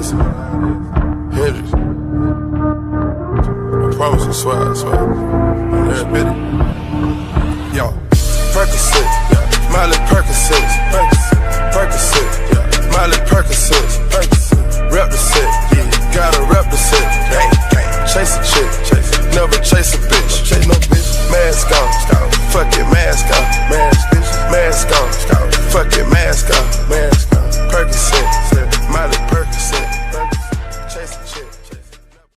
this. Hendrix. I promise, I swear, I swear. Every bit it. Yo, Percocet, yeah. Miley Percocet, Percocet, yeah. Miley Percocet, rep the set, yeah. Gotta rep the set, chase a chick, never chase a bitch, chase no bitch. Mask on, fuck it, mask on, mask on, fuck it, mask on.